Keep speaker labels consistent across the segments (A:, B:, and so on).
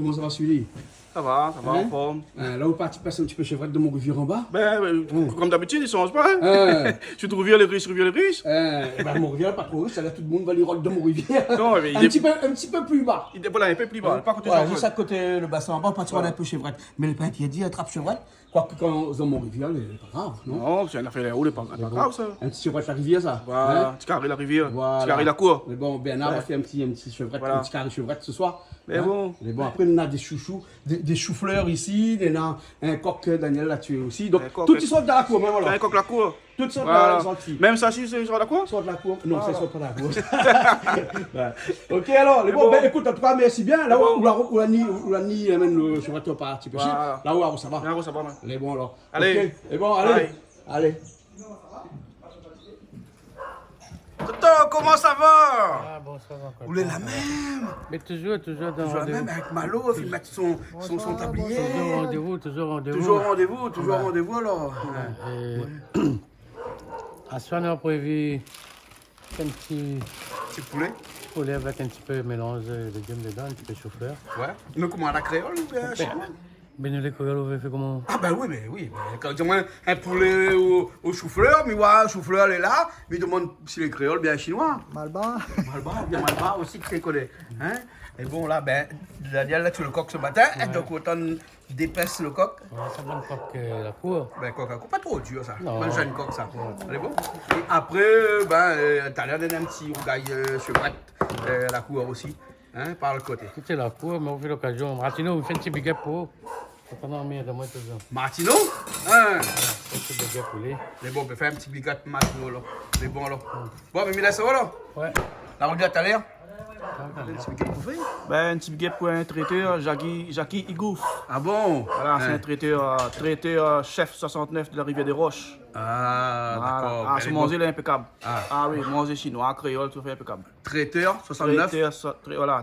A: Comment ça va, celui-là?
B: Ça va,
A: Hein?
B: en forme.
A: Là où tu passes un petit peu chevrette de Montrivière en bas?
B: Comme d'habitude, ils ne changent pas. Hein? Tu te reviens les riches,
A: Montrivière, pas trop riche, ça là, tout le monde va les rôles de Montrivière.
B: Non, mais
A: un petit peu plus bas.
B: Voilà, un peu plus bas. Pas côté
A: Ouais,
B: chevrette.
A: juste à côté le bassin en bas, pas tu vois un peu chevrette. Mais le peintre, il a dit attrape chevrette. Quoique quand on est dans Montrivière, c'est pas grave, non?
B: Non, c'est une affaire où, c'est pas grave ça.
A: Un petit chevrette la rivière, ça.
B: Voilà, tu carré la rivière,
A: Voilà.
B: tu carré la cour.
A: Mais bon, Bernard a fait un petit chevrette,
B: Voilà.
A: un petit carré chevrette ce soir.
B: Mais bon.
A: Mais bon, après, on a des chouchous, des choux-fleurs ici, on a un coq que Daniel a tué aussi. Donc,
B: Un coq,
A: tout ils sont dans la cour, même
B: T'as un
A: alors.
B: coq la cour.
A: Toutes sont dans
B: Voilà.
A: la sortie.
B: Même ça, si c'est sur la cour?
A: Soit de la cour. Non, c'est soit pas de la cour. Ouais. Ok, alors, les bons, ben écoute, en tout cas, merci bien. Là où la nuit amène le chevrette au parti possible.
B: Voilà.
A: Là où ça va.
B: Là, ça va, man.
A: Les bons, alors.
B: Allez.
A: Ok. Les bons, allez. Allez.
B: Toto, comment ça va?
C: Ah bon, ça va encore.
A: Vous voulez la même?
C: Mais toujours dans
A: Toujours la
C: rendez-vous.
A: même avec Malo, il met son tablier.
C: Toujours rendez-vous, toujours rendez-vous.
A: Toujours rendez-vous alors.
C: À ce soir, on a prévu un petit
A: Petit poulet.
C: poulet avec un petit peu mélange de légumes dedans, un petit peu chou-fleur.
A: Ouais. Mais comment à la créole ou bien chez moi?
C: Ben, nous, les Creoles, on fait comment?
A: Ah ben oui, mais oui. Quand il demande un poulet au chou-fleur, mais ouais, le chou-fleur elle est là, mais il demande si les créoles bien chinois.
D: Malba.
A: Malba aussi qui connaît. Hein? Et bon là, ben, Daniel là sur le coq ce matin, donc autant d'épaisse le coq.
C: Ouais, ça donne pas que la cour.
A: Ben coq, pas trop dur ça.
C: Non.
A: Un jeune coq ça. Allez bon. Et après, tout à l'heure on a un petit rougail chevrette à la cour aussi, hein, par le côté.
C: C'était la cour, mais on fait l'occasion. Martino, on fait un petit big up pour. C'est pas normal, de moi toujours.
A: Martino, hein?
C: Un petit big up poulet.
A: Mais bon, on peut faire un petit bigot de Martino là. Mais bon alors. Bon, mais Mila, ça va là?
C: Ouais.
A: La regarde tout à l'heure.
B: Un petit billet pour un traiteur, Jackie Igouf.
A: Ah bon?
B: Voilà, c'est un traiteur chef 69 de la rivière des Roches.
A: Ah,
B: Voilà.
A: d'accord.
B: Ah, c'est manger là impeccable.
A: Ah.
B: Ah oui, manger chinois, créole, tout fait impeccable.
A: Traiteur 69.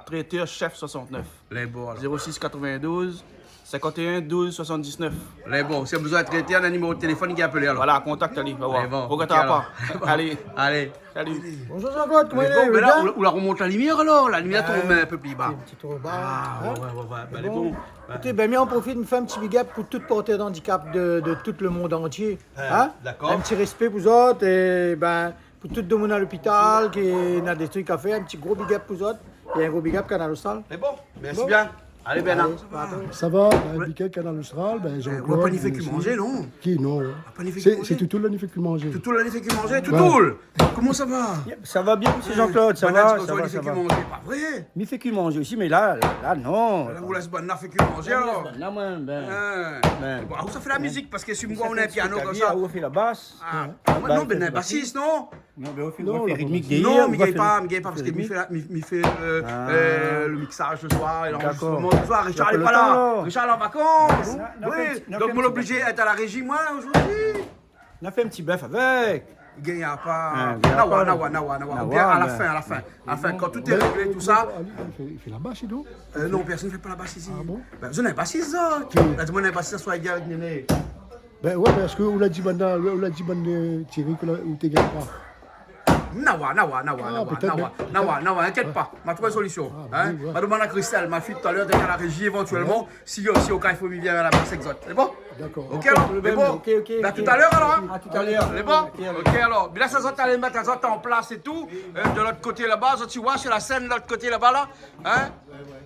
B: Traiteur chef 69.
A: Les bons alors.
B: 06 92 51 12 79.
A: Les bons. Si vous avez besoin de traiter, un numéro de téléphone qui est appelé alors.
B: Voilà, contact Ali. Va voir.
A: Les bons.
B: Regrettera pas.
A: Ok, alors.
B: Allez,
A: Allez.
B: salut.
D: Bonjour Jean-Claude, comment
A: Les
D: il
A: bons,
D: est?
A: mais
D: Vous
A: là,
D: bien?
A: on la remonte la lumière alors. La lumière tombe un peu plus bas.
D: Un petit tour bas.
A: Ah, ouais. Ben, les bons.
D: Écoutez, ben, on profite de faire un petit big up pour tout porteur d'handicap de tout le monde entier. Hein?
A: d'accord.
D: Un petit respect pour vous autres et ben, pour tout le monde à l'hôpital qui a des trucs à faire. Un petit gros big up pour vous autres et un gros big up Canal Austral.
A: Les bons. Merci bien. Allez, Bernard.
E: Ça va, ben, Biquet, Canal Austral, ben,
A: On
E: Jean-Claude.
A: va pas n'y faire que manger, non?
E: Qui, non.
A: pas n'y faire que manger.
E: C'est tout le fait que manger.
A: Toutoul, elle fait que manger. Toutoul! Comment ça va?
F: Ça va bien, monsieur Jean-Claude, ça
A: Banane,
F: va,
A: tu
F: ça
A: vois,
F: va,
A: il fait
F: ça
A: que
F: va.
A: manger. Pas vrai?
F: Mais il fait que manger aussi, mais là non.
A: Là, vous laissez Banane fait que manger alors.
F: Là, moi, ben,
A: Hein. Bon, où ça fait la musique? Parce que sur moi, on a un piano comme
F: ça.
A: ça.
F: On fait la basse.
A: Ah,
F: Bah,
A: non, ben un bassiste, non?
F: Non, mais on fait
E: Non,
F: rythmique
E: non,
F: derrière.
A: Non, mais il pas, parce qu'il fait le mixage le soir et l'enregistrement le soir. Richard
F: pas
A: n'est
F: le
A: pas
F: temps,
A: là.
F: alors.
A: Richard est en vacances.
F: Non,
A: Oui,
F: non,
A: donc
F: fais
A: mon
F: un
A: obligé d'être à la régie, moi, aujourd'hui.
F: On a fait un petit bœuf avec.
A: Il gagne pas.
F: il gagne pas,
A: Nawa.
F: Nawa,
A: Bien à la
F: ben.
A: fin, à la fin. À la fin, quand tout est réglé, tout ça.
E: Il fait la bâche chez nous.
A: Non, personne ne fait pas la basse ici.
E: Ah bon?
A: Ben, vous n'avez pas bassiste, ça. La demande un bassiste, ça soit égal avec Néné.
E: Ben ouais, parce qu'on l'a dit maintenant, Thierry, où t'es gagné pas.
A: Nawa, inquiète pas, ma trouvé une solution. Hein?
E: oui, ouais.
A: Ma demande à Christelle, ma fille tout à l'heure, d'être à la régie éventuellement, si au cas il faut vient à la basse exote. C'est bon?
E: D'accord.
A: Ok alors, c'est bon?
F: Ok.
A: Ben, tout à l'heure alors? Hein?
F: À tout à l'heure.
A: C'est bon? Ok alors. Mais là, ça allait mettre les autres en place et tout. De l'autre côté là-bas, tu vois, sur la scène de l'autre côté là-bas là. Hein?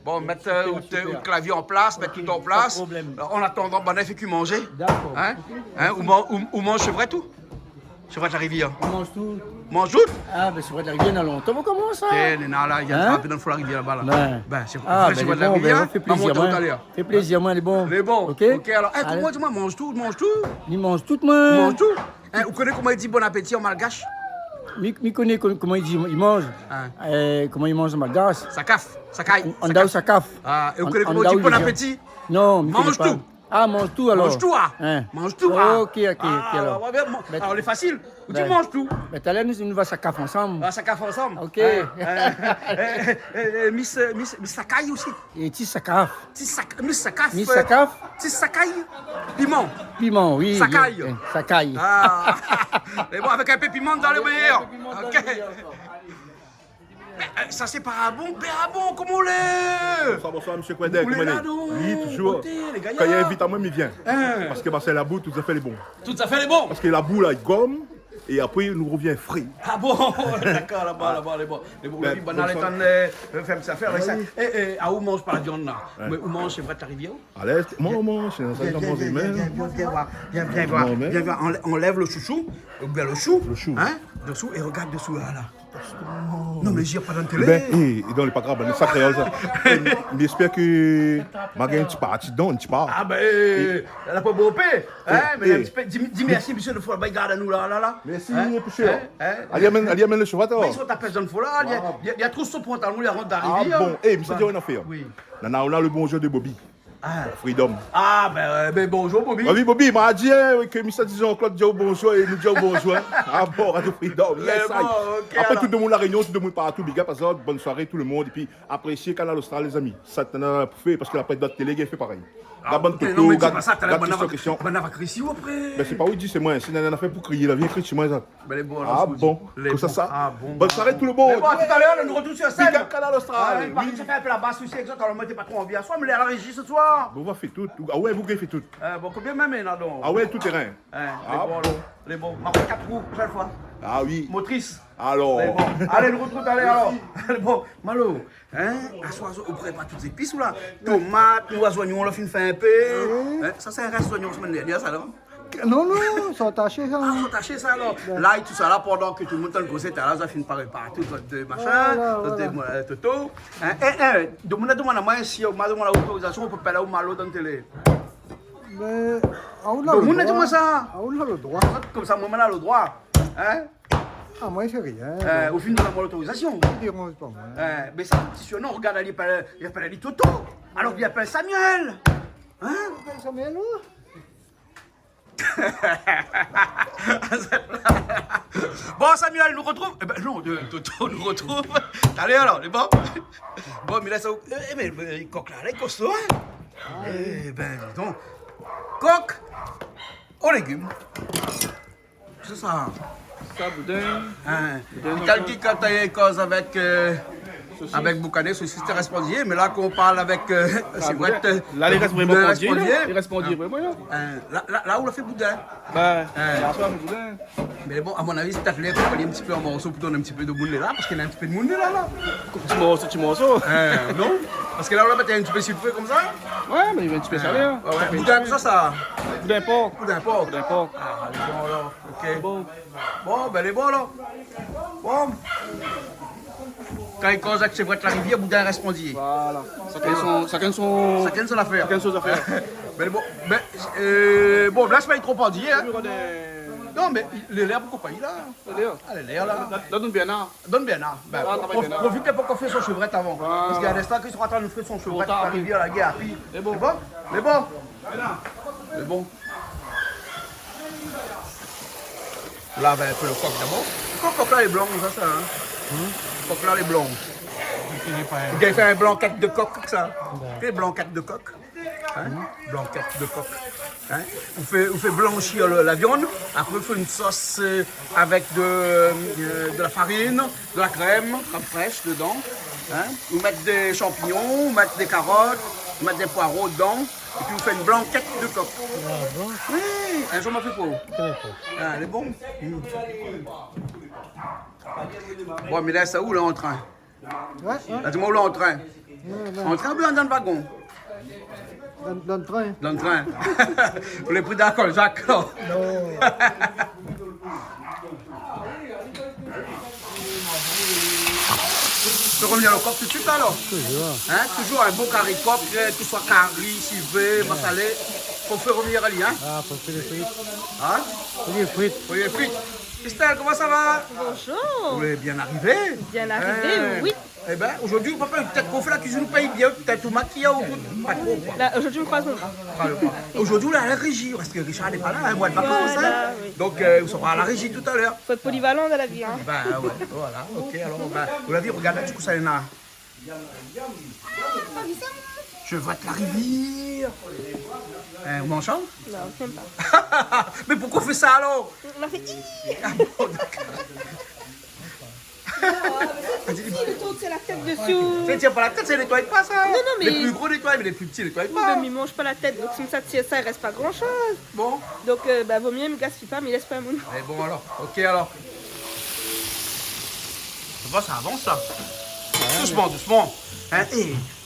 A: Bon, mettre le clavier en place, mettre tout en place.
F: problème.
A: En attendant, ben, on fait que manger.
F: D'accord.
A: Hein? Ou mange chevrette tout? Chevrette la rivière.
F: On mange tout.
A: Mange tout?
F: Ah, ben c'est vrai de la rivière, on longtemps. Comment ça?
A: Eh, Néna, là, il y a
F: Hein?
A: un peu dans la rivière là-bas. Là.
F: Ben.
A: C'est
F: Ah,
A: vrai,
F: ben
A: de la
F: les bons,
A: rivière.
F: ben, fait
A: On va
F: plaisir,
A: monter tout à
F: moi.
A: l'heure.
F: Fait plaisir, moi, les bons.
A: Mais bon,
F: Ok?
A: ok alors. Eh,
F: Allez.
A: comment tu mange tout?
F: Il mange tout, moi.
A: Mange tout? Hein, vous connaissez comment il dit bon appétit en malgache?
F: Mi connaît comment il dit, il mange.
A: Hein.
F: Comment il mange en malgache.
A: Ça caffe, ça caille.
F: On daou sa caf.
A: Ah, et vous
F: On-
A: connaissez
F: on
A: comment il dit
F: daou
A: bon
F: les gens.
A: appétit?
F: Non, mi
A: Mange
F: connaît pas.
A: tout.
F: Ah, mange tout alors.
A: Mange tout, ah?
F: Hein.
A: Mange tout, ah?
F: Ok, alors.
A: Ouais, bien,
F: Ben-
A: alors, il est facile. Vous dites
F: Ben-
A: mange tout.
F: Mais tout à l'heure, nous va sa caf ensemble.
A: Ah, ça caffe ensemble.
F: Ok.
A: Miss Sakai aussi.
F: Et tu sa caf.
A: Miss Sakaf.
F: Mi sa caf.
A: Sakai. Piment.
F: Piment, oui.
A: Sakai.
F: Sakai.
A: Ah. Mais bon, avec un peu de piment dans le meilleur. Ok. Ça c'est pas bon, comment on l'est?
G: Bonsoir, monsieur Kwedek.
A: Vous
G: Comment
A: l'êtes là,
G: est-ce?
A: donc?
G: Oui, toujours.
A: Côté, les gars.
G: Quand il y a un invite à moi, il vient.
A: Hein.
G: Parce que c'est la boue, tout ça fait les bons.
A: Tout ça fait les bons.
G: Parce que la boue, là, il gomme. Et après, il nous revient frais.
A: Ah bon, d'accord, là-bas, les bons. Les bons,
G: Ben,
A: les bons, les temps, faire ça, faire ça. À où mange pas la viande là? Mais où mange, c'est vrai, ta rivière?
G: À l'est, moi, c'est un certain moment.
A: Viens voir. Enlève le chouchou, ou bien le chou. Hein? Dessous, et regarde dessous, là. Non, mais j'y ai pas dans la télé.
G: Ben, et donc, c'est pas grave, c'est sacré, ça. Mais j'espère que ma gagne, tu pars, tu donnes, tu pars.
A: Ah ben, elle a pas beau paix. Hein? Mais un petit peu, dis merci, monsieur, de fois, regarde à nous là.
G: Merci,
A: Hein?
G: monsieur.
A: Hein?
G: Allez, amène le cheval,
A: Mais ils sont à personne fois là, il y a trop de pantalon, il y a rentre
G: Ah
A: d'arriver.
G: bon, monsieur, dis-moi une affaire.
A: Oui.
G: On a le bonjour de Bobby.
A: Ah.
G: Freedom.
A: Ah ben bonjour Bobby.
G: Ah oui, Bobby, il m'a dit que monsieur disait Claude dit bonjour et nous dit bonjour. Ah bon, Radio Freedom. Yes,
A: bon, ok,
G: après
A: alors.
G: tout le monde la réunion, tout le monde partout, big up, bonne soirée tout le monde et puis appréciez Canal Austral les amis. Ça t'en a fait parce que la presse d'autres télé il fait pareil. La bonne
A: Ok,
G: toto,
A: non mais c'est pas ça, t'as la
G: garde
A: bonne
G: question.
A: avacrissie ou après?
G: Mais c'est pas où il dit c'est moi, c'est une affaire pour crier, la vie écrite chez moi ça.
A: Ben les bons
G: Ah bon, que ça.
A: Ah bon.
G: Bonne soirée tout le monde.
A: Mais bon, tout à l'heure, nous retournons sur scène.
G: Big up Canal Austral.
A: Par contre, ça fait un peu la basse aussi, exact, alors moi t'es pas trop envie à soi, mais à la régie ce soir.
G: On va faire tout. Ah ouais, vous fait tout.
A: Bon, combien même là donc?
G: Ah ouais, tout terrain.
A: Les bons. Marquez 4 roues, chaque fois.
G: Ah oui.
A: Motrice.
G: Alors.
A: Les bons. Allez, le retour, allez alors. Allez, bon, Malo, hein, à soir, on prépare toutes ces épices ou là? Tomates, oignons, on l'a fait un peu. Hein, ça, c'est un reste d'oignons semaine dernière, ça non?
D: Non, sont tachés, ça.
A: Ah, faut tâcher ça alors. Là, et tout ça là, pendant que tout le monde dans le conseil, là, ça finit par réparer tout de machin, de toto. Demande à moi si on m'a demandé l'autorisation, on peut pas aller au Malo dans la télé.
D: Mais,
A: Demande à moi ça.
D: Ah, on a le droit.
A: Comme ça, moi, on a le droit. Hein?
D: Ah, moi, c'est rien.
A: Au fin de la l'autorisation.
D: Ils diront, c'est pas moi.
A: Mais ça, si non, regarde, il appelle Toto. Alors qu'il appelle Samuel. Hein?
D: Samuel,
A: Bon, Samuel, nous retrouve. Eh ben non, Toto nous retrouve. Allez alors, les bons. Bon, mais là, ça. Mais coq là, les costaud. Eh ben, dis donc. Coq aux légumes. C'est ça.
B: Ça, boudin.
A: Hein. Quelqu'un qui quand il y a une cause avec Boucané, c'est système respondier, mais là qu'on parle avec c'est vrai.
B: Là, les respondiers. Les respondiers, vraiment.
A: Là où on a fait boudin.
B: Ben, la soirée, boudin.
A: Mais bon, à mon avis, c'est peut-être là pour aller un petit peu en morceaux pour donner un petit peu de monde là, parce qu'il y a un petit peu de monde là.
B: Petit morceau.
A: Non? Parce que là, on l'a un petit peu sucré comme ça.
B: Ouais, mais il y a un petit peu salé. Hein.
A: Ouais, boudin, ça.
B: Boudin porc.
A: Boudin porc.
B: Boudin porc.
A: Ah, il est bon là. Ok.
B: Bon.
A: Bon, ben, il est bon là. Bon. Quand il cause avec ses voies de la rivière, boudin respondier.
B: Voilà. Chacun son
A: affaire.
B: Chacun son affaire.
A: Mais bon, bon, là, c'est pas trop pendu, hein. Non, mais les l'air, pourquoi pas, il a. Allez, l'air, là.
B: Donne bien, hein.
A: Donne bien, là. Profitez pour qu'on fasse son chevrette avant. Parce qu'il y a des instants qu'ils sont en train de faire son chevrette par la rivière, la guerre. C'est bon? C'est bon? C'est bon. Là, ben, un peu le coq d'abord. Le coq là est blanc, ça, hein. Le coq là est blanc. Il a fait un blanquette de coq, ça. Quelle blanquette de coq? Hein? Blanquette de coq. Hein? Vous faites blanchir la viande, après vous faites une sauce avec de la farine, de la crème fraîche dedans. Hein? Vous mettez des champignons, vous mettez des carottes, vous mettez des poireaux dedans, et puis vous faites une blanquette de coq. Oui, un jour m'a fait pour vous. Ah, elle est bon. Bon, mais là, c'est où là en train?
D: Ouais,
A: Là, dis-moi où là en train? En train ou bien dans le wagon?
D: dans le train.
A: Dans le train. Vous l'avez pris d'accord, Jacques? Non. Je peux revenir au coq tout de suite alors? Toujours. Hein? Toujours un beau carré coq, que ce soit carré, civet, massalé. Faut faire revenir Ali, hein?
D: Ah, faut faire les frites.
A: Hein?
D: Faut les frites.
A: Faut les frites. Estelle, comment ça va?
H: Bonjour.
A: Vous êtes bien arrivé?
H: Bien arrivé, oui.
A: Eh ben, aujourd'hui, papa, peut-être qu'on fait la cuisine paye bien, peut-être tout maquillé ou pas trop, quoi.
H: Là, aujourd'hui, je croise mon bras.
A: Aujourd'hui, on est à la régie, parce que Richard n'est pas là, un mois de vacances,
H: Voilà,
A: hein.
H: oui.
A: Donc, on sera à la régie tout à l'heure.
H: Faut être polyvalent dans la vie, hein.
A: Ben ouais, voilà, ok, alors, ben, vous l'avez regardé, du coup, ça y en a. Je vois la rivière. On m'en chante?
H: Non, j'aime pas.
A: Mais pourquoi on fait ça alors?
H: On a fait
A: Ah bon, d'accord.
H: C'est la tête dessous.
A: Tu tiens pas la tête, ça nettoie pas ça.
H: Non, mais-
A: Les plus gros nettoient, mais les plus petits nettoient
H: Oui,
A: pas.
H: mais il mange pas la tête, donc comme ça, si ça, il reste pas grand chose.
A: Bon,
H: Donc, vaut mieux, il me gaspille pas, mais il laisse pas un monde.
A: eh bon alors, ok alors. Tu vois, ça avance ça. Doucement, doucement. Hein,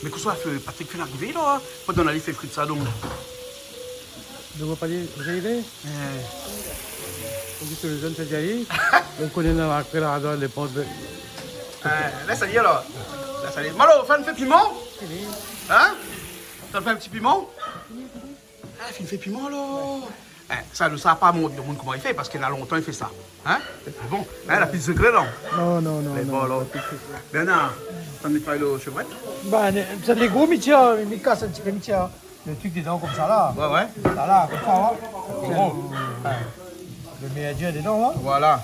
A: mais que soit Patrick fait l'arrivée là, hein. Pas dans la liste fait frites ça donc.
C: Ne vois pas dire, vous arrivez On dit que les jeunes, c'est déjà allé. On connaît après la radar, les ponts de...
A: Laisse aller alors. Laisse aller. Malo, fais un fait piment. Hein? T'as fait un petit piment? Ah, fais un fait piment alors. Ça ne sert pas à mon monde comment il fait parce qu'il y a longtemps il fait ça. Hein? Bon, hein, la petite secret là.
D: Non.
A: Mais bon alors. Bernard, t'en nettoies le chevrette?
D: Ben, c'est des gros métiers, mais il casse un petit peu métier. Le truc dedans comme ça là.
A: Ouais.
D: Ça là, comme ça, hein.
A: Gros.
D: Le meilleur Dieu dedans, là.
A: Voilà.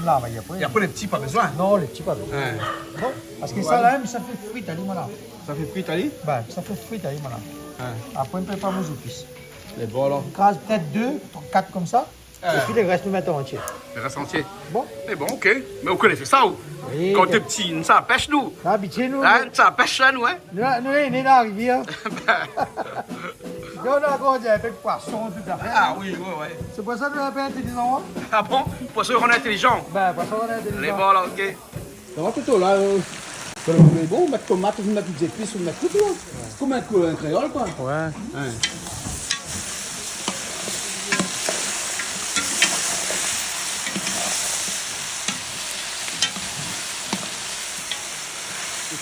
D: Là, bah, il y a pas.
A: Et après les petits, pas besoin.
D: Non, les petits pas. Bon, parce que ça là, ça fait fruit, t'as dit, voilà.
A: Ça fait frites, allez?
D: Ben, ça fait fruit, t'as dit, voilà. Après, on prépare nos épices.
A: Les bon alors.
D: On crase peut-être 2, 4 comme ça. Et puis le reste, nous mettons entier.
A: Le reste entier.
D: Bon.
A: Mais bon, ok. Mais on connaît fait ça ou?
D: Oui,
A: Quand
D: bien.
A: t'es petit, ça pêche nous.
D: Là, habitué, nous.
A: Hein? Ça pêche ça nous, hein?
D: Nous, on est dans la rivière. On a encore un peu de poisson, tout à fait.
A: Ah oui, ouais.
D: C'est pour ça que nous appelons intelligent.
A: Ah bon? Pour ceux qui sont intelligents.
D: Ben, poisson, on est
A: Les
D: intelligent.
A: bon alors, ok.
E: Ça va plutôt là. Mais bon, mettre tomate, mettre des épices, mettre tout là. C'est comme un créole quoi.
C: Ouais.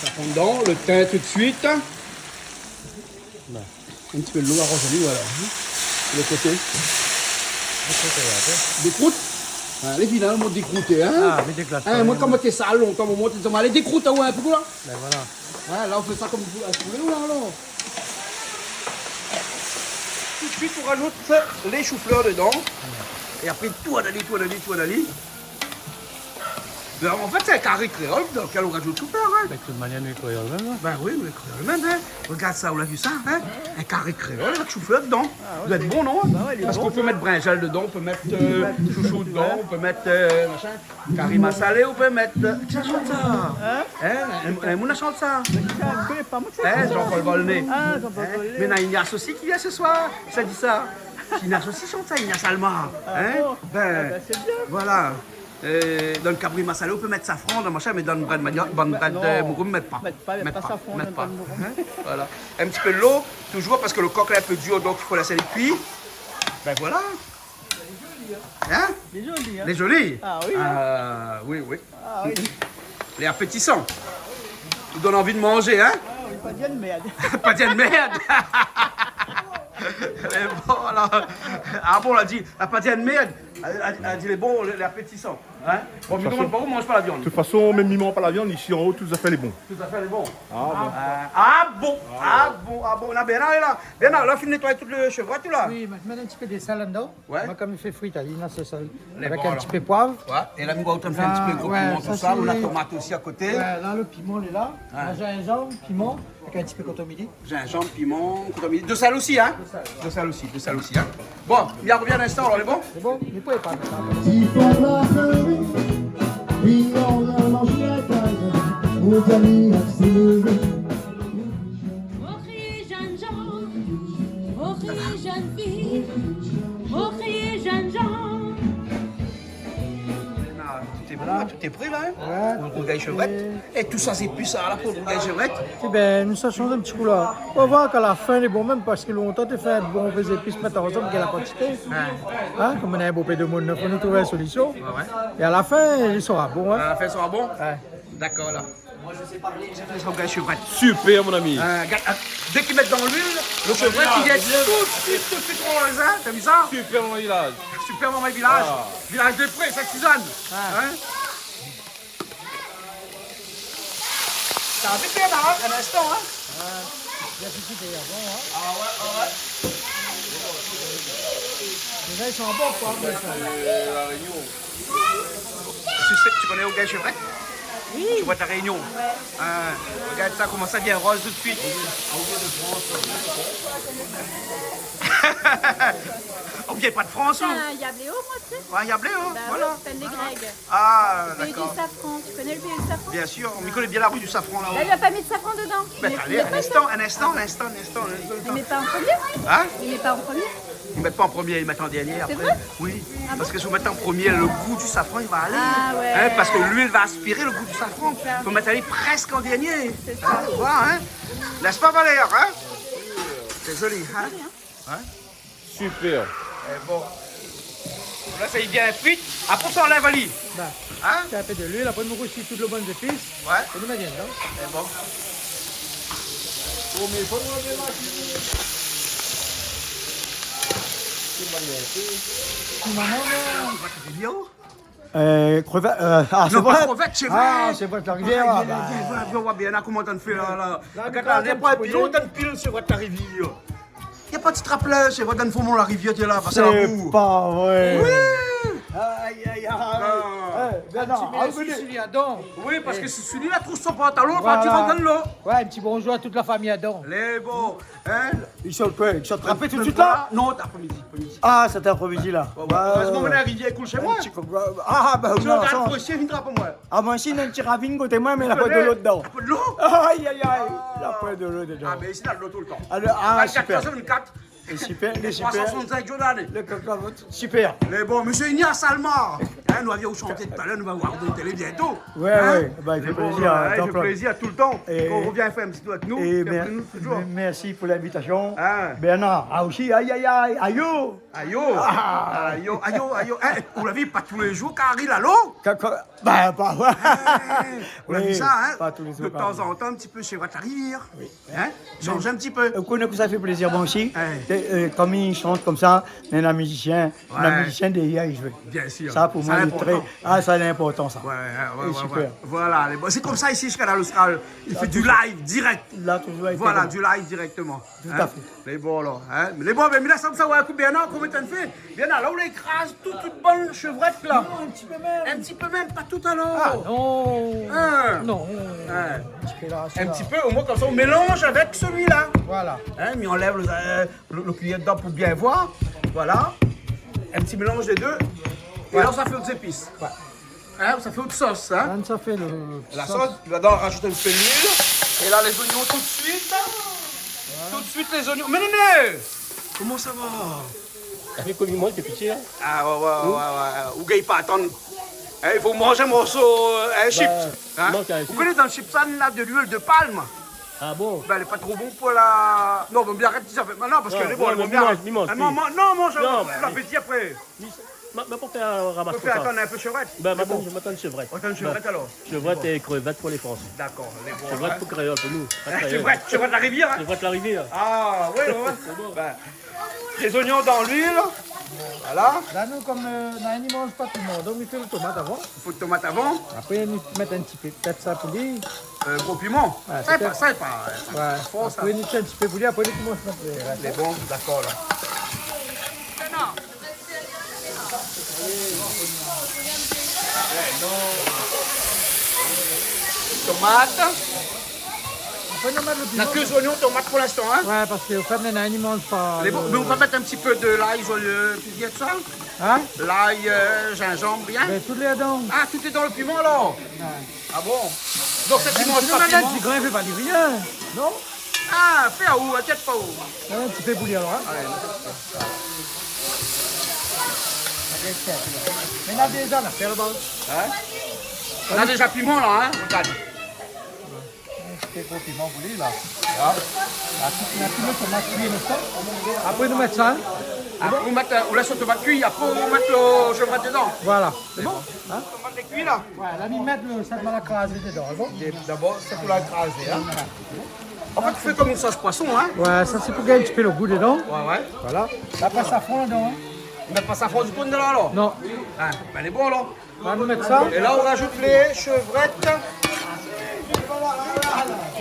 E: Ça prend dedans, le thym tout de suite. Un petit peu de l'eau arrosée, voilà. De l'autre côté. Des croûtes. Les finales, moi décrouté, hein.
C: Ah, mais des glaces.
E: Moi, quand j'étais sale longtemps, moi, tu allez décrouter un peu là.
C: Ben voilà.
E: Là, on fait ça comme vous, là, alors.
A: Tout de suite, on rajoute les choux-fleurs dedans. Et après, tout à l'ali. Ben, en fait, c'est un carré créole dans lequel on rajoute choux-fleurs, hein.
C: De toute manière, nous, créole même.
A: Ben oui, le créole même, hein. Regarde ça, on a vu ça, hein. Un carré créole avec chou-fleur dedans. Ça doit être bon, non? Parce qu'on peut mettre brinjal dedans, on peut mettre chouchou dedans, on peut mettre machin, carré massalé, on peut mettre... Qui ça chante ça? Hein? Mouna chante ça? Jean-Paul Volney. Ah, Jean-Paul Volney. Mais il y a Ignace aussi qui vient ce soir, ça dit ça. Ignace aussi chante ça, Ignace Alma. Hein? Ben, voilà. Dans le cabri masala, on peut mettre safran dans machin, mais dans le bras de mouroum, mettre pas. Mettre pas safran, mettre pas. Hein? Voilà. Un petit peu de l'eau, toujours parce que le coq est un peu dur, donc il faut laisser les cuire. Ben voilà. Hein? Les jolis, hein? Les jolis? Ah oui. Oui. Ah oui. Les appétissants. Ils donnent envie de manger, hein? Ah oui, pas de merde. Pas de merde. Bon, alors, ah bon, on a dit, la pâtière de merde, elle a dit les bons, les appétissants. Hein? Bon, mais demande pas où on mange pas la viande.
G: De toute façon, même mimant pas la viande, ici en haut, tout à fait les bons.
A: Tout à fait les bons. Ah bon. Là, Bernard, là, il faut nettoyer tout le chevrette, tout là.
D: Oui, mettre un petit peu de sel dedans.
A: Ouais.
D: Moi, comme il fait fruit, t'as dit, là, c'est ça.
A: Les
D: Avec
A: bons,
D: un petit
A: alors.
D: peu de poivre.
A: Ouais. Et là, nous, on va faire un petit peu de gros piment, tout ça.
D: c'est-
A: On a la tomate aussi à côté.
D: Ouais, là, le piment, il est là. Là, gingembre, piment, avec un petit peu de coton-midi.
A: Gingembre, piment, coton-midi. De sel aussi, hein? De sel aussi, hein? Bon, il revient un instant, alors, les bons?
D: C'est bon? Il peut pas.
I: Mochi jeune Jean, mochi jeune fille, mochi jeune Jean.
A: Tout est prêt, là, hein? Pour le rougail chevrette. Et tout ça, c'est plus ça, là, pour le rougail chevrette.
D: Eh ben, nous ça change un petit coup là. On va voir qu'à la fin, il est bon, même parce que longtemps, tu fais un bon les épices mettre ensemble, quelle la quantité. Hein? Comme on a un beau peu de monde, il faut nous trouver une solution. Et à la fin, il sera bon. Hein?
A: La fête sera bon? D'accord, là. Moi, je sais parler, j'ai fait le rougail chevrette.
B: Super, mon ami.
A: Dès qu'ils mettent dans l'huile, le chevrette, il est tout de suite dans le raisin. T'as vu ça?
B: Super, mon village.
A: Super dans mon village. Village de Pré, Saint-Suzanne. Hein? Ça a fait bien, un instant, hein?
D: Les gens, ils sont en bon, quoi.
A: Tu connais au gars chevrette? Oui. Tu vois ta réunion? Regarde ça, comment ça devient rose tout de suite. Vous n'avez pas de France, hein?
I: Il y a Bléo, moi, tu sais.
A: Ouais, il y a blé, hein?
I: Bah
A: Voilà.
I: oui, c'est les Grecs.
A: Ah,
I: Le pays du
A: d'accord.
I: safran. Tu connais le pays du safran?
A: Bien sûr, on connaît bien la rue du Safran là-haut.
I: Là, il n'y a pas mis de safran dedans.
A: Ben, allez, un instant, un instant, un instant, un instant.
I: Il met pas en premier?
A: Hein?
I: Il met pas en premier?
A: Ils ne mettent pas en premier, ils mettent en dernier après.
I: vrai?
A: Oui, parce que si vous mettez en premier, le goût du safran, il va aller.
I: Ah ouais.
A: Hein, parce que l'huile va aspirer le goût du safran. Il faut mettre aller presque en dernier.
I: C'est ça.
A: Tu vois, hein? N'est-ce pas, Valère, hein? C'est joli, hein?
C: Super.
A: Et bon. Là, ça y est bien frite. Après, ça enlève Ali.
D: Bah,
A: Hein?
D: c'est un peu de l'huile, après nous aussi toutes les bonnes épices.
A: Ouais.
D: Et nous mettons dedans.
A: Et bon.
F: Crevette.
A: Non,
F: c'est
A: pas
F: vrai.
A: crevette, c'est vrai.
F: Ah, c'est vrai, la rivière.
A: Ah,
F: bah.
A: on voit bien là comment on fait là.
D: Là,
A: Regarde,
D: nous,
A: les points
D: on
A: pile,
D: peut
A: on donne pile sur votre rivière. Il n'y a pas de strapless, c'est votre fond la rivière qui est là, parce que c'est la
F: C'est
A: boue.
F: pas vrai.
A: Oui!
F: Aïe, aïe, aïe.
A: Ah.
F: Bernard,
D: Mais celui là-dedans.
A: Oui, parce que si celui-là trouve son pantalon,
D: Voilà.
A: tu vas dans l'eau.
D: Ouais, un petit bonjour à toute la famille dedans.
A: Les bons, hein?
F: Ils sont quoi? Ils sont attrapés tout de suite là?
A: Non, après-midi. après-midi.
F: Ah, cet après-midi là.
A: Parce que la rivière coule chez moi.
F: Ah, bah
A: Je
F: non,
A: regarde
F: ça.
A: pour essayer, viendra pour moi.
F: Ah, moi aussi, il y a un petit ravine côté moi, mais il n'y a pas de l'eau dedans.
A: Un peu de l'eau?
F: Aïe, aïe, aïe. Il n'y a pas de l'eau dedans.
A: Ah, mais ici, il y a de l'eau tout le temps.
F: Ah,
A: 24
F: super.
A: sur 24.
F: Super, les super.
A: 365 jours d'année.
F: Le cacahuète. Super.
A: Mais bon, monsieur Ignace Almar, hein, nous avions chanté tout à l'heure, nous allons voir de télé bientôt.
F: Ouais,
A: Hein?
F: ouais. Bah, il fait
A: Mais bon,
F: plaisir.
A: ouais, il
F: tant
A: fait
F: que-
A: plaisir tout le temps.
F: Et-
A: Qu'on revient faire un petit doigt avec nous.
F: Et
A: puis après nous, toujours.
F: merci pour l'invitation.
A: Hein?
F: Bernard, ah aussi, aïe, aïe, aïe, aïe, oh.
A: Aïe, aïe, aïe, aïe, aïe. Vous l'avez pas tous les jours, car il a l'eau.
F: Bah, pas.
A: Vous l'avez
F: Oui,
A: vu ça, hein?
F: pas tous les jours,
A: De
F: quand
A: temps en temps, un petit peu chez votre rivière. Hein? Change un petit peu.
F: Vous connaissez que ça fait plaisir, moi aussi.
A: Ouais.
F: Comme il chante comme ça, mais la musicien derrière, il joue.
A: Bien sûr.
F: Ça, pour moi,
A: C'est
F: c'est très.
A: important.
F: Ah, ça, c'est important, ça.
A: Ouais,
F: super.
A: ouais. Voilà, c'est comme ça ici chez Canal Austral. Il fait du live direct.
F: Là, toujours été
A: Voilà,
F: comme-
A: du live directement.
F: Tout
A: Hein?
F: à fait.
A: Les bons là. Hein? Les bons, mais là, ça me savoir un coup, Bernard, comment t'en fais? Bernard, là, on écrase toute bonne chevrette là.
D: Non, un petit peu même.
A: Un petit peu même, pas tout à l'heure.
D: Ah non.
A: Hein?
D: Non.
A: Hein?
D: Un petit peu là,
A: Un
D: celui-là.
A: petit peu, au moins comme ça, on mélange avec celui-là.
D: Voilà.
A: Hein? Mais on enlève le cuillère dedans pour bien voir. Voilà. Un petit mélange des deux. Et là, ça fait autres épices. Hein? Ça fait autre sauce. Hein?
D: Là, ça fait le.
A: La sauce, tu vas donc rajouter un peu d'huile. Et là, les oignons tout de suite. Tout de suite, les oignons. Mais Néné! Comment ça va?
C: Avec comme moi, t'es petit, hein?
A: Ah ouais. Ou gagne pas attendre. Hein, il faut manger un morceau, un chips. Hein?
C: non, t'as un
A: Vous
C: chips.
A: connaissez dans le chipsan là de l'huile de palme?
C: Ah bon?
A: Ben, elle est pas trop bon pour la. Non, bon, bien arrête ça fait maintenant parce
C: Non,
A: qu'elle est bonne.
C: non,
A: elle va
C: mais
A: bien.
C: mi-mange,
A: Ah, non, mange
C: Non,
A: l'appétit après.
C: Mais pour faire un
A: On
C: ramasse
A: peut
C: pour
A: faire
C: ça.
A: attendre un peu chevrette.
C: Ben,
A: Mais
C: maintenant, je m'attends de chevrette.
A: Attends, chevrette alors.
C: Chevrette et crevette pour les Français.
A: D'accord, les bons.
C: Chevrette pour créole, pour nous. Pas créole.
A: Chevrette la rivière, hein?
C: Chevrette la rivière.
A: Ah, ouais. Ben, les oignons dans l'huile. Voilà.
D: Là, nous, comme là, ils ne mangent pas tout le monde, donc il fait le tomate avant.
A: Il faut de tomate avant.
D: Après, ils mettent un petit peu peut-être ça pour lui.
A: Gros piment.
D: Ouais,
A: Ça,
D: peut-être.
A: c'est pas.
D: Ouais.
A: Fort, ça.
D: Après, ils mettent un petit peu pour lui. Après, ils commencent à mettre le reste.
A: Les bons, d'accord là. Tomate.
D: Après, nous mettons le
A: On n'a
D: piment.
A: que oignons, tomates pour l'instant. Hein?
D: Ouais, parce qu'au fait, maintenant, ils ne mangent pas.
A: Les bons. Mais on va mettre un petit peu de l'ail, tu dis ça?
D: Hein?
A: L'ail, gingembre, bien.
D: Ben, tous les dents.
A: Ah, tout est dans le piment alors? Ah bon? Donc c'est tu manges
D: Nous,
A: pas
D: maintenant,
A: piment?
D: le grand, il ne fait pas du rien. Non?
A: Ah, fais à où? Inquiète pas où?
D: Un petit peu pour lui, alors. Hein? Mais là, déjà, on a fait le bas.
A: On a déjà piment là, hein? Regarde.
D: C'est gros piment pour lui, là. Là, on a tout le tomate cuit, n'est-ce pas? Après, nous mettons ça.
A: Après, on laisse le tomate cuit, après on met le chevrette dedans.
D: Voilà. C'est bon? Hein?
A: Le tomate est cuit là.
D: Ouais, là, ils mettent le sac à la crase dedans. C'est bon?
A: D'abord, c'est pour la craser. Hein? En fait, tu fais comme une sauce poisson, hein?
D: Ouais, ça, c'est pour gagner un petit peu le goût dedans.
A: Ouais.
D: Voilà. Après, ça fond dedans. Hein?
A: On met pas ça fond du coup dedans alors?
D: Non.
A: Hein? Ben, elle est bon alors.
D: On va nous mettre ça.
A: Et là, on rajoute les chevrettes.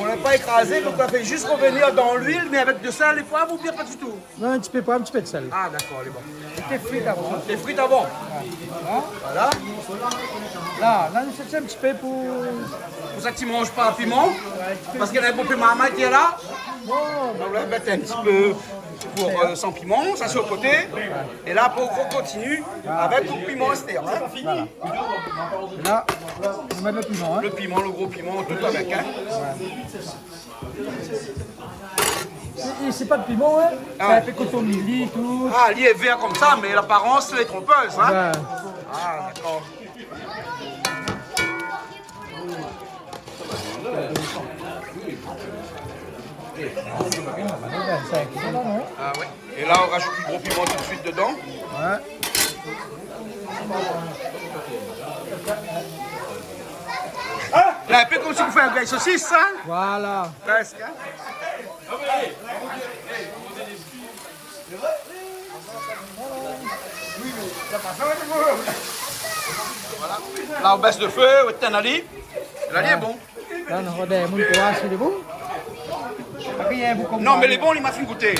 A: On l'a pas écrasé, donc on la fait juste revenir dans l'huile, mais avec de sel et poivre ou bien pas du tout?
D: Non, un petit peu, pas un petit peu de sel.
A: Ah, d'accord, elle est bon.
D: T'es frites avant.
A: Les frites avant. Voilà.
D: Là, nous c'est un petit peu pour.
A: Pour ça que tu ne manges pas à piment. Parce qu'il y a un bon piment à main qui est là. On va mettre un petit peu. pour sans piment, ça c'est au côté. Et là, pour qu'on continue avec le piment Esther. Hein.
D: Et là, on met le piment. Hein.
A: Le piment, le gros piment, tout avec. Hein.
D: Et c'est pas de piment, hein.
A: Ah.
D: C'est un peu coton-mili, tout.
A: Ah, il est vert comme ça, mais l'apparence est trompeuse. Hein.
D: Ouais.
A: Ah, d'accord. Ah ouais. Et là, on rajoute le gros piment tout de suite dedans.
D: Ouais.
A: Là, un peu comme si vous faites un grille saucisse, hein.
D: Voilà.
A: Presque. Hein. Voilà. Là, on baisse le feu, on éteint l'ali. L'ali est bon.
D: Là, on a des moules c'est bon. Rien, vous comprenez.
A: Non, mais les bons, il m'a fait goûter.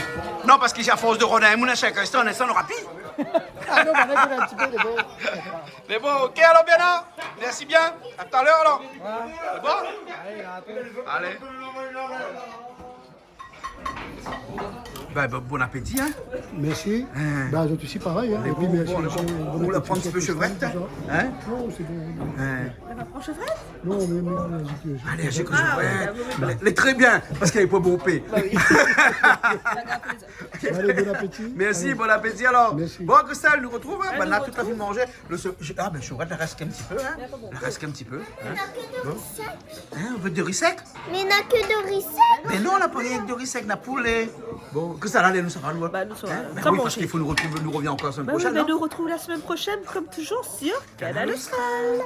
A: Non, parce qu'il à force de rôder un moulin chaque instant, on aura pire.
D: Ah non, on a un petit peu de bon.
A: Les bons, ok alors, Bénin. Merci bien. À tout à l'heure alors. C'est bon?
D: Allez, là,
A: Allez. Bon appétit, hein.
D: merci. Bah, je aussi pareil. Hein. Et puis, merci.
A: On va prendre un petit peu chevrette. Hein?
D: Non, c'est bon.
H: On va prendre chevrette?
D: Non, mais
A: Allez, j'ai que chevrette. Elle est très bien, parce qu'elle est pas bompée.
D: allez, bon appétit.
A: Merci, bon appétit alors.
D: Merci.
A: Bon, Christelle, nous retrouve. Hein? On a tout à fait mangé. Ah, ben, chevrette, elle reste qu'un petit peu. Hein? Elle reste qu'un petit peu. Hein? Bon. Hein, on veut de riz sec?
I: Mais il n'y a que de riz sec.
A: Mais non, on n'a pas rien que de riz sec, on a poulet. Bon, Christelle, allez, nous saura.
H: Bah, nous saura.
A: Ben
H: Comme
A: oui,
H: on
A: parce
H: fait.
A: qu'il faut nous retrouver, nous revient encore la semaine
H: Bah oui,
A: prochaine.
H: mais
A: non?
H: nous retrouve la semaine prochaine, comme toujours, sur Canal Austral.